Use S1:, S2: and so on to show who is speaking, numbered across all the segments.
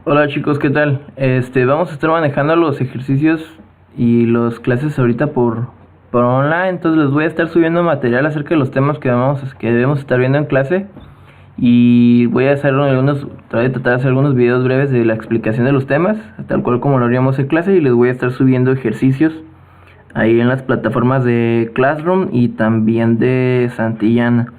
S1: Hola chicos, ¿qué tal? Vamos a estar manejando los ejercicios y las clases ahorita por online, entonces les voy a estar subiendo material acerca de los temas que debemos estar viendo en clase y voy a hacer voy a tratar de hacer algunos videos breves de la explicación de los temas, tal cual como lo haríamos en clase, y les voy a estar subiendo ejercicios ahí en las plataformas de Classroom y también de Santillana,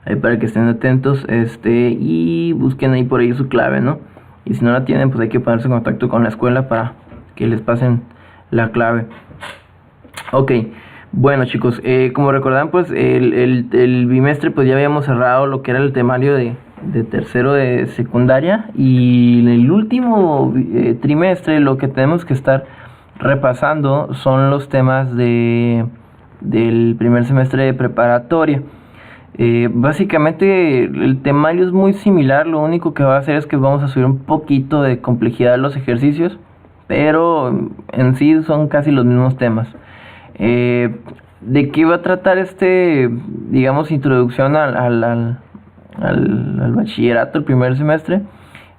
S1: ahí para que estén atentos, y busquen ahí por ahí su clave, ¿no? Y si no la tienen, pues hay que ponerse en contacto con la escuela para que les pasen la clave. Ok, bueno chicos, como recordarán, pues el bimestre pues ya habíamos cerrado lo que era el temario de tercero de secundaria, y en el último trimestre lo que tenemos que estar repasando son los temas del primer semestre de preparatoria. Básicamente el temario es muy similar, lo único que va a hacer es que vamos a subir un poquito de complejidad a los ejercicios, pero en sí son casi los mismos temas. ¿De qué va a tratar digamos, introducción al bachillerato, el primer semestre?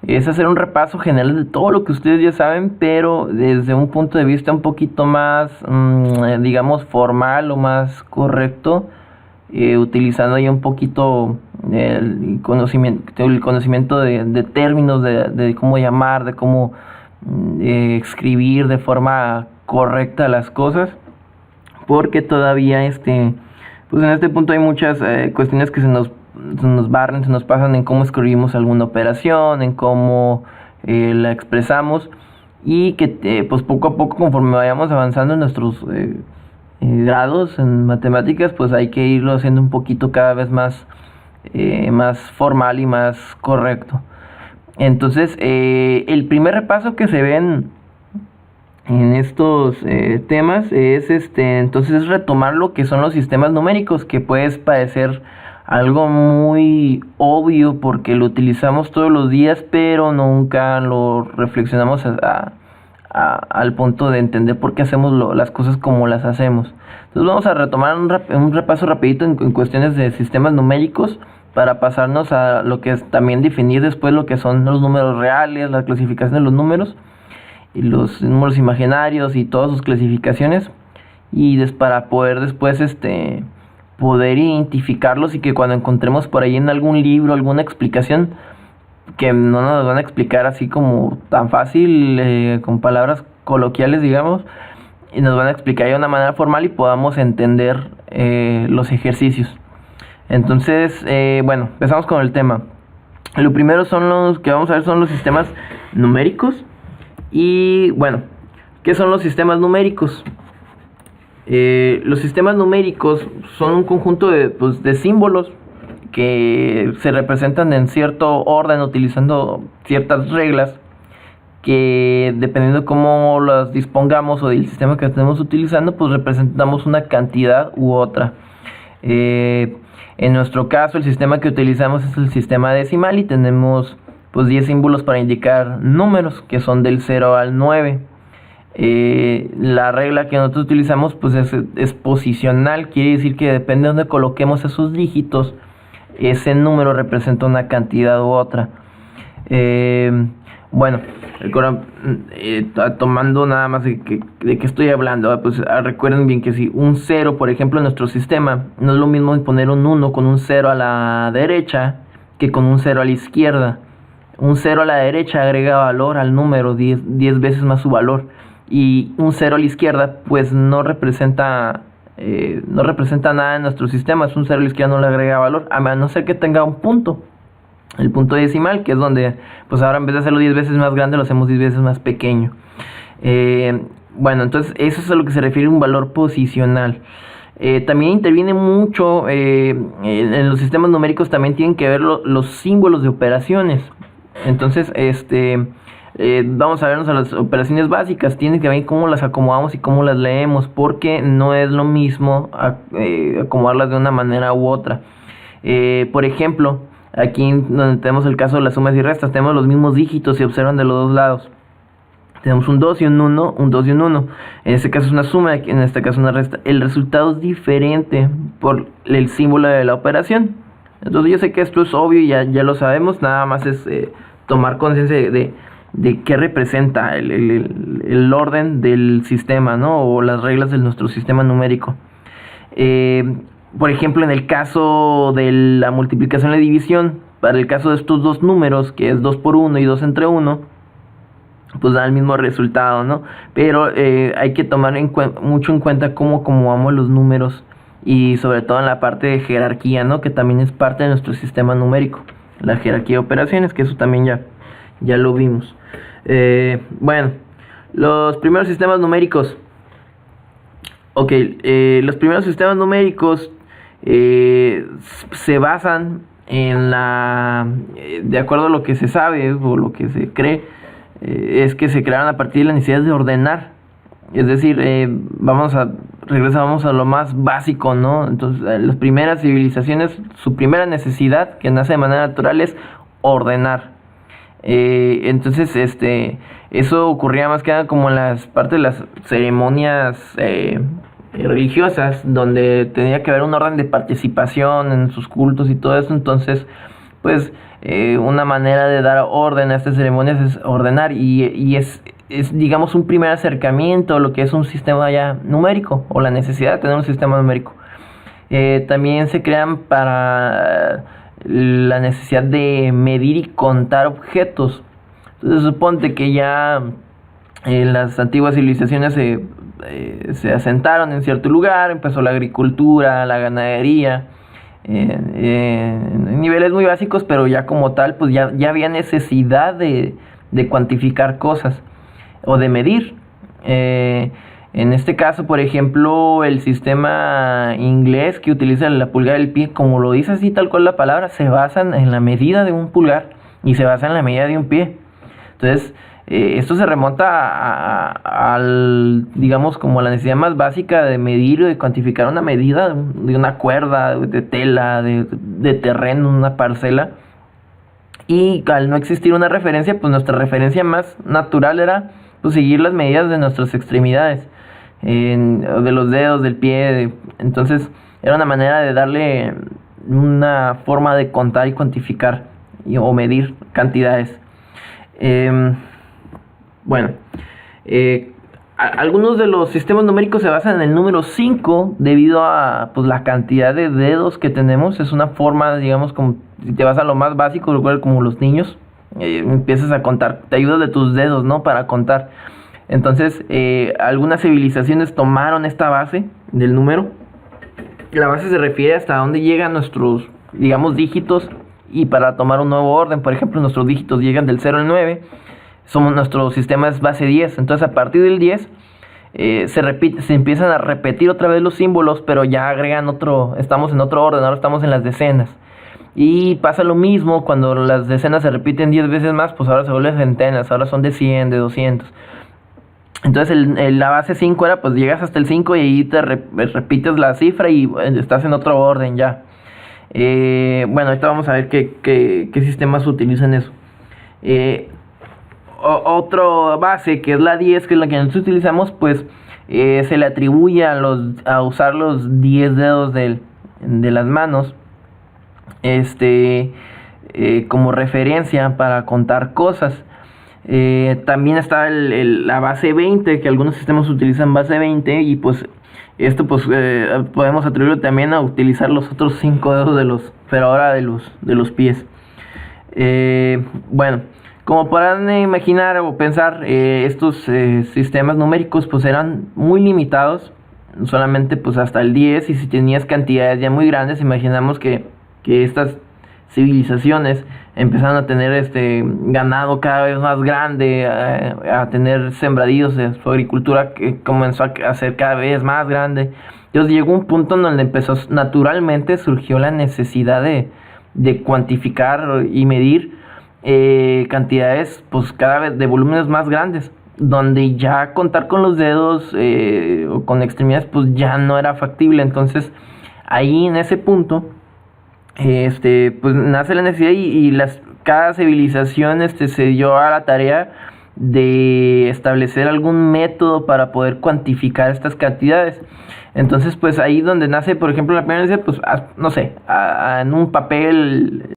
S1: Es hacer un repaso general de todo lo que ustedes ya saben, pero desde un punto de vista un poquito más, digamos, formal o más correcto, utilizando ya un poquito el conocimiento de términos, de cómo llamar, de cómo escribir de forma correcta las cosas, porque todavía pues en este punto hay muchas cuestiones que se nos barren, se nos pasan en cómo escribimos alguna operación, en cómo la expresamos, y que pues poco a poco, conforme vayamos avanzando en nuestros grados en matemáticas, pues hay que irlo haciendo un poquito cada vez más formal y más correcto. Entonces, el primer repaso que se ve en estos temas es entonces es retomar lo que son los sistemas numéricos, que puede parecer algo muy obvio porque lo utilizamos todos los días, pero nunca lo reflexionamos al punto de entender por qué hacemos las cosas como las hacemos. Entonces vamos a retomar un repaso rapidito en cuestiones de sistemas numéricos, para pasarnos a lo que es también definir después lo que son los números reales, la clasificación de los números y los números imaginarios y todas sus clasificaciones, y para poder después poder identificarlos, y que cuando encontremos por ahí en algún libro alguna explicación, que no nos van a explicar así como tan fácil, con palabras coloquiales, digamos, y nos van a explicar de una manera formal y podamos entender los ejercicios. Entonces, bueno, empezamos con el tema. Lo primero son los que vamos a ver son los sistemas numéricos. Y bueno, ¿qué son los sistemas numéricos? Los sistemas numéricos son un conjunto de símbolos que se representan en cierto orden utilizando ciertas reglas, que dependiendo de cómo las dispongamos o del sistema que estemos utilizando, pues representamos una cantidad u otra. En nuestro caso, el sistema que utilizamos es el sistema decimal, y tenemos pues 10 símbolos para indicar números, que son del 0 al 9. La regla que nosotros utilizamos pues es posicional, quiere decir que depende de donde coloquemos esos dígitos, ese número representa una cantidad u otra. Bueno, tomando nada más de qué estoy hablando, pues recuerden bien que si un 0, por ejemplo, en nuestro sistema, no es lo mismo poner un 1 con un 0 a la derecha que con un 0 a la izquierda. Un 0 a la derecha agrega valor al número, 10 veces más su valor, y un 0 a la izquierda pues no representa nada en nuestro sistema. Un 0 a la izquierda no le agrega valor, a no ser que tenga un punto. El punto decimal, que es donde, pues ahora en vez de hacerlo 10 veces más grande, lo hacemos 10 veces más pequeño. Bueno, entonces eso es a lo que se refiere un valor posicional. También interviene mucho en los sistemas numéricos, también tienen que ver los símbolos de operaciones. Entonces, vamos a vernos a las operaciones básicas. Tienen que ver cómo las acomodamos y cómo las leemos, porque no es lo mismo acomodarlas de una manera u otra. Por ejemplo, aquí donde tenemos el caso de las sumas y restas, tenemos los mismos dígitos, si observan de los dos lados. Tenemos un 2 y un 1, un 2 y un 1. En este caso es una suma, en este caso una resta. El resultado es diferente por el símbolo de la operación. Entonces yo sé que esto es obvio y ya lo sabemos, nada más es tomar conciencia de qué representa el orden del sistema, ¿no? O las reglas de nuestro sistema numérico. Por ejemplo, en el caso de la multiplicación y la división, para el caso de estos dos números, que es 2 por 1 y 2 entre 1, pues da el mismo resultado, ¿no? Pero hay que tomar mucho en cuenta cómo acomodamos los números, y sobre todo en la parte de jerarquía, ¿no? Que también es parte de nuestro sistema numérico, la jerarquía de operaciones, que eso también ya lo vimos. Bueno, los primeros sistemas numéricos. Ok, los primeros sistemas numéricos se basan en de acuerdo a lo que se sabe o lo que se cree, es que se crearon a partir de la necesidad de ordenar. Es decir, regresamos a lo más básico, ¿no? Entonces, las primeras civilizaciones, su primera necesidad que nace de manera natural es ordenar. Entonces, eso ocurría más que nada como en las partes de las ceremonias religiosas, donde tenía que haber un orden de participación en sus cultos y todo eso. Entonces, pues, una manera de dar orden a estas ceremonias es ordenar, y es digamos un primer acercamiento a lo que es un sistema ya numérico, o la necesidad de tener un sistema numérico. También se crean para la necesidad de medir y contar objetos. Entonces suponte que ya las antiguas civilizaciones se asentaron en cierto lugar, empezó la agricultura, la ganadería, en niveles muy básicos, pero ya como tal, pues ya había necesidad de cuantificar cosas o de medir. En este caso, por ejemplo, el sistema inglés que utiliza la pulgada del pie, como lo dice así tal cual la palabra, se basa en la medida de un pulgar y se basa en la medida de un pie. Entonces, esto se remonta al, digamos, como la necesidad más básica de medir o de cuantificar una medida de una cuerda, de tela, de terreno, una parcela. Y al no existir una referencia, pues nuestra referencia más natural era pues seguir las medidas de nuestras extremidades, de los dedos, del pie. Entonces era una manera de darle una forma de contar y cuantificar o medir cantidades. Bueno, algunos de los sistemas numéricos se basan en el número 5 debido a pues la cantidad de dedos que tenemos. Es una forma, digamos, como si te vas a lo más básico, recuerda, como los niños, empiezas a contar, te ayudas de tus dedos, ¿no? Para contar. Entonces, algunas civilizaciones tomaron esta base del número. La base se refiere hasta dónde llegan nuestros, digamos, dígitos, y para tomar un nuevo orden, por ejemplo, nuestros dígitos llegan del 0 al 9, nuestro sistema es base 10. Entonces, a partir del 10 se empiezan a repetir otra vez los símbolos, pero ya agregan estamos en otro orden, ahora estamos en las decenas. Y pasa lo mismo cuando las decenas se repiten 10 veces más, pues ahora se vuelven centenas, ahora son de 100, de 200. Entonces la base 5 era, pues llegas hasta el 5 y ahí te repites la cifra y estás en otro orden ya. Bueno, ahorita vamos a ver qué sistemas utilizan eso. Otra base, que es la 10, que es la que nosotros utilizamos, pues se le atribuye a usar los 10 dedos de las manos como referencia para contar cosas. También está la base 20, que algunos sistemas utilizan base 20, y pues esto pues podemos atribuirlo también a utilizar los otros 5 dedos pero ahora de los pies. Bueno, como podrán imaginar o pensar, estos sistemas numéricos pues eran muy limitados, solamente pues hasta el 10, y si tenías cantidades ya muy grandes, imaginamos que estas civilizaciones empezaron a tener ganado cada vez más grande, a tener sembradíos, su agricultura que comenzó a ser cada vez más grande. Entonces llegó un punto en donde naturalmente surgió la necesidad de cuantificar y medir cantidades pues cada vez de volúmenes más grandes, donde ya contar con los dedos o con extremidades pues ya no era factible. Entonces ahí en ese punto pues nace la necesidad, y cada civilización se dio a la tarea de establecer algún método para poder cuantificar estas cantidades. Entonces pues ahí donde nace, por ejemplo, la primera necesidad, pues no sé, en un papel